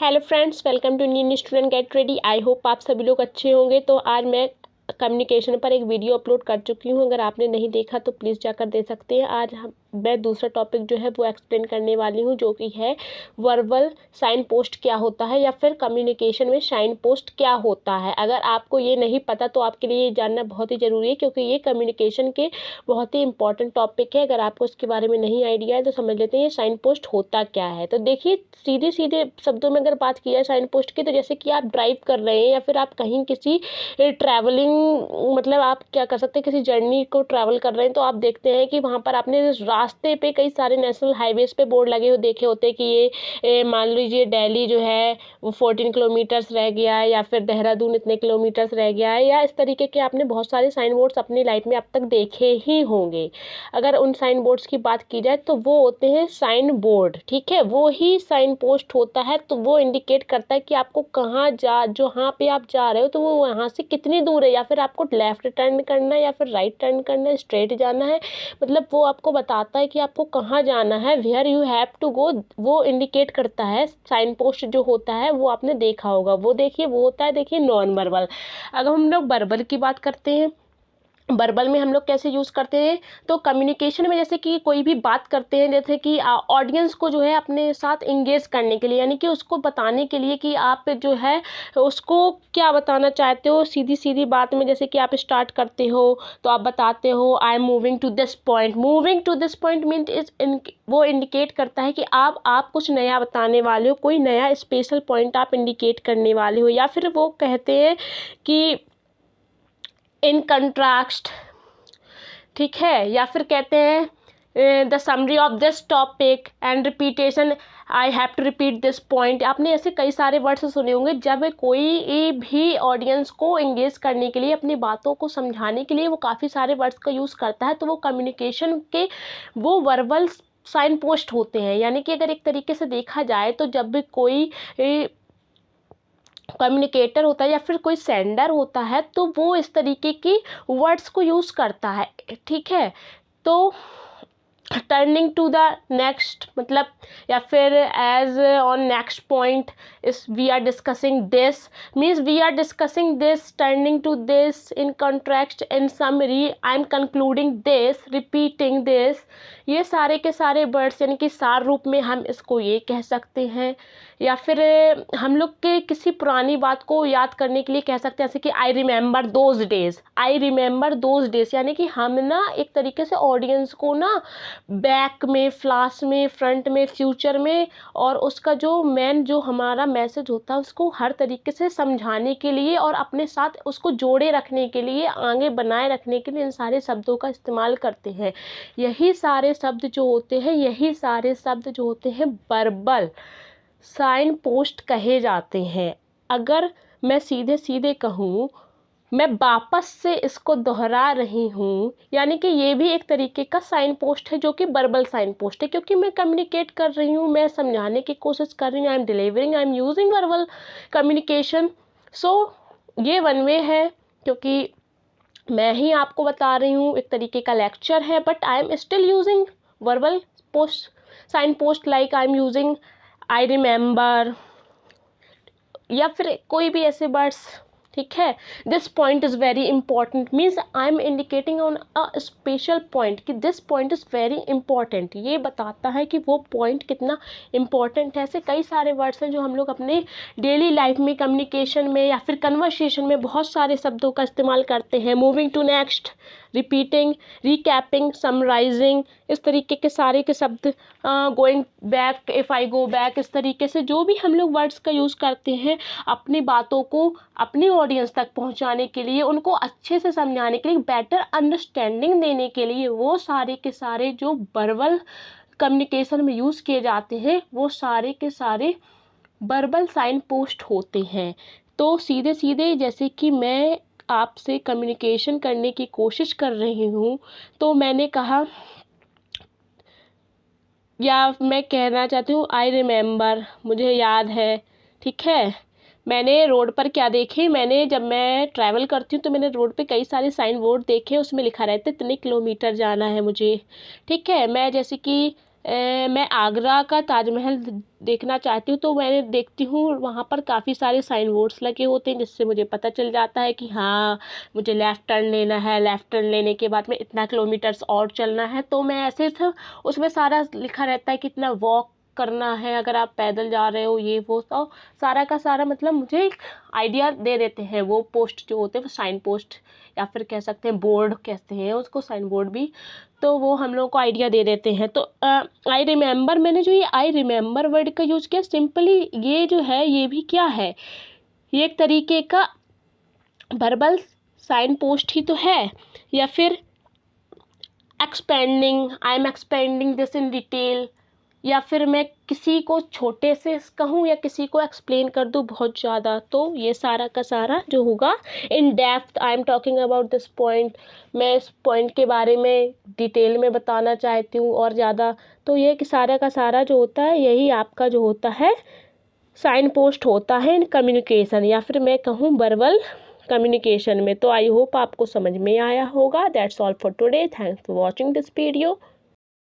Hello friends, welcome to Indian student get ready. I hope आप सभी लोग अच्छे होंगे। तो आज मैं कम्युनिकेशन पर एक वीडियो अपलोड कर चुकी हूँ। अगर आपने नहीं देखा तो प्लीज़ जाकर देख सकते हैं। आज मैं दूसरा टॉपिक जो है वो एक्सप्लेन करने वाली हूँ, जो कि है वर्बल साइन पोस्ट क्या होता है या फिर कम्युनिकेशन में साइन पोस्ट क्या होता है। अगर आपको ये नहीं पता तो आपके लिए ये जानना बहुत ही ज़रूरी है, क्योंकि ये कम्युनिकेशन के बहुत ही इंपॉर्टेंट टॉपिक है। अगर आपको इसके बारे में नहीं आइडिया है तो समझ लेते हैं ये साइन पोस्ट होता क्या है। तो देखिए, सीधे सीधे शब्दों में अगर बात की जाए साइन पोस्ट की, तो जैसे कि आप ड्राइव कर रहे हैं या फिर आप कहीं किसी ट्रैवलिंग, मतलब आप क्या कर सकते हैं, किसी जर्नी को ट्रैवल कर रहे हैं तो आप देखते हैं कि वहाँ पर आपने रास्ते पे कई सारे नेशनल हाईवेज पे बोर्ड लगे हुए देखे होते हैं कि ये मान लीजिए दिल्ली जो है वो 14 किलोमीटर्स रह गया है, या फिर देहरादून इतने किलोमीटर्स रह गया है, या इस तरीके के आपने बहुत सारे साइन बोर्ड्स अपनी लाइफ में अब तक देखे ही होंगे। अगर उन साइन बोर्ड्स की बात की जाए तो वो होते हैं साइन बोर्ड, ठीक है। वो ही साइन पोस्ट होता है। तो वो इंडिकेट करता है कि आपको कहाँ जहाँ पे आप जा रहे हो तो वो वहाँ से कितनी दूर है, या फिर आपको लेफ्ट टर्न करना है या फिर राइट टर्न करना है, स्ट्रेट जाना है। मतलब वो आपको बताता है कि आपको कहाँ जाना है, where you have to go. वो इंडिकेट करता है। साइन पोस्ट जो होता है वो आपने देखा होगा। वो देखिए, वो होता है, देखिए, नॉन वर्बल। अगर हम लोग वर्बल की बात करते हैं, वर्बल में हम लोग कैसे यूज़ करते हैं, तो कम्युनिकेशन में जैसे कि कोई भी बात करते हैं, जैसे कि ऑडियंस को जो है अपने साथ इंगेज करने के लिए, यानी कि उसको बताने के लिए कि आप जो है उसको क्या बताना चाहते हो। सीधी सीधी बात में जैसे कि आप स्टार्ट करते हो तो आप बताते हो I am moving to this point. Moving to this point mean वो इंडिकेट करता है कि आप कुछ नया बताने वाले हो, कोई नया स्पेशल पॉइंट आप इंडिकेट करने वाले हो। या फिर वो कहते हैं कि इन कंट्रास्ट, ठीक है। या फिर कहते हैं the summary of this topic and repetition, I have to repeat this point. आपने ऐसे कई सारे वर्ड्स सुने होंगे। जब कोई भी ऑडियंस को एंगेज करने के लिए, अपनी बातों को समझाने के लिए वो काफ़ी सारे वर्ड्स का यूज़ करता है, तो वो कम्युनिकेशन के वो वर्बल साइन पोस्ट होते हैं। यानी कि अगर एक तरीके से देखा जाए तो जब भी कोई कम्युनिकेटर होता है या फिर कोई सेंडर होता है तो वो इस तरीके की वर्ड्स को यूज़ करता है, ठीक है। तो टर्निंग टू द नेक्स्ट, मतलब, या फिर एज ऑन नेक्स्ट पॉइंट इस we are discussing this, means we are discussing this, turning to this, in contrast, in summary, I am concluding this, repeating this. ये सारे के सारे वर्ड्स, यानी कि सार रूप में हम इसको ये कह सकते हैं। या फिर हम लोग के किसी पुरानी बात को याद करने के लिए कह सकते हैं, जैसे कि I remember those days, I remember those days. यानी कि हम ना एक तरीके से ऑडियंस को ना बैक में, फ्लास में, फ्रंट में, फ्यूचर में, और उसका जो मेन जो हमारा मैसेज होता है उसको हर तरीके से समझाने के लिए और अपने साथ उसको जोड़े रखने के लिए, आगे बनाए रखने के लिए इन सारे शब्दों का इस्तेमाल करते हैं। यही सारे शब्द जो होते हैं, यही सारे शब्द जो होते हैं वर्बल साइन पोस्ट कहे जाते हैं। अगर मैं सीधे सीधे कहूँ, मैं वापस से इसको दोहरा रही हूँ, यानी कि ये भी एक तरीके का साइन पोस्ट है, जो कि वर्बल साइन पोस्ट है, क्योंकि मैं कम्युनिकेट कर रही हूँ, मैं समझाने की कोशिश कर रही हूँ, I am delivering, I am using verbal communication. So ये वन वे है, क्योंकि मैं ही आपको बता रही हूँ, एक तरीके का लेक्चर है, but I am still using verbal post sign post, like I am using I remember, या फिर कोई भी ऐसे वर्ड्स, ठीक है। This point is very important, means I am indicating on a special point कि this point is very important. ये बताता है कि वो पॉइंट कितना इंपॉर्टेंट है। ऐसे कई सारे वर्ड्स हैं जो हम लोग अपने डेली लाइफ में, कम्युनिकेशन में या फिर कन्वर्सेशन में बहुत सारे शब्दों का इस्तेमाल करते हैं। Moving to next, repeating, recapping, summarising, इस तरीके के सारे के शब्द, going back, if I go back, इस तरीके से जो भी हम लोग वर्ड्स का यूज़ करते हैं अपनी बातों को अपनी ऑडियंस तक पहुंचाने के लिए, उनको अच्छे से समझाने के लिए, बेटर अंडरस्टैंडिंग देने के लिए, वो सारे के सारे जो वर्बल कम्युनिकेशन में यूज़ किए जाते हैं वो सारे के सारे वर्बल साइन पोस्ट होते हैं। तो सीधे सीधे जैसे कि मैं आपसे कम्युनिकेशन करने की कोशिश कर रही हूँ, तो मैंने कहा, या मैं कहना चाहती हूँ आई रिमेंबर, मुझे याद है, ठीक है। मैंने रोड पर क्या देखे, मैंने जब मैं ट्रैवल करती हूँ तो मैंने रोड पे कई सारे साइन बोर्ड देखे, उसमें लिखा रहता है इतने किलोमीटर जाना है मुझे, ठीक है। मैं जैसे कि मैं आगरा का ताजमहल देखना चाहती हूँ, तो मैंने देखती हूँ वहाँ पर काफ़ी सारे साइन बोर्ड्स लगे होते हैं, जिससे मुझे पता चल जाता है कि हाँ मुझे लेफ़्ट टर्न लेना है, लेफ़्ट टर्न लेने के बाद में इतना किलोमीटर्स और चलना है। तो मैं ऐसे तो उसमें सारा लिखा रहता है कितना वॉक करना है, अगर आप पैदल जा रहे हो ये वो, तो सारा का सारा मतलब मुझे एक आइडिया दे देते हैं वो पोस्ट जो होते हैं, वो साइन पोस्ट या फिर कह सकते हैं बोर्ड कहते हैं उसको, साइन बोर्ड भी। तो वो हम लोग को आइडिया दे देते हैं। तो आई रिमेंबर, मैंने जो ये आई रिमेंबर वर्ड का यूज़ किया, सिंपली ये जो है ये भी क्या है, ये एक तरीके का वर्बल साइन पोस्ट ही तो है। या फिर expanding, I am expanding this in detail, या फिर मैं किसी को छोटे से कहूँ या किसी को एक्सप्लेन कर दूँ बहुत ज़्यादा, तो ये सारा का सारा जो होगा in depth, I am talking about this point, मैं इस पॉइंट के बारे में डिटेल में बताना चाहती हूँ और ज़्यादा। तो ये कि सारा का सारा जो होता है यही आपका जो होता है साइन पोस्ट होता है इन कम्युनिकेशन, या फिर मैं कहूँ वर्बल कम्युनिकेशन में। तो आई होप आपको समझ में आया होगा। That's all for today, thanks for watching this video.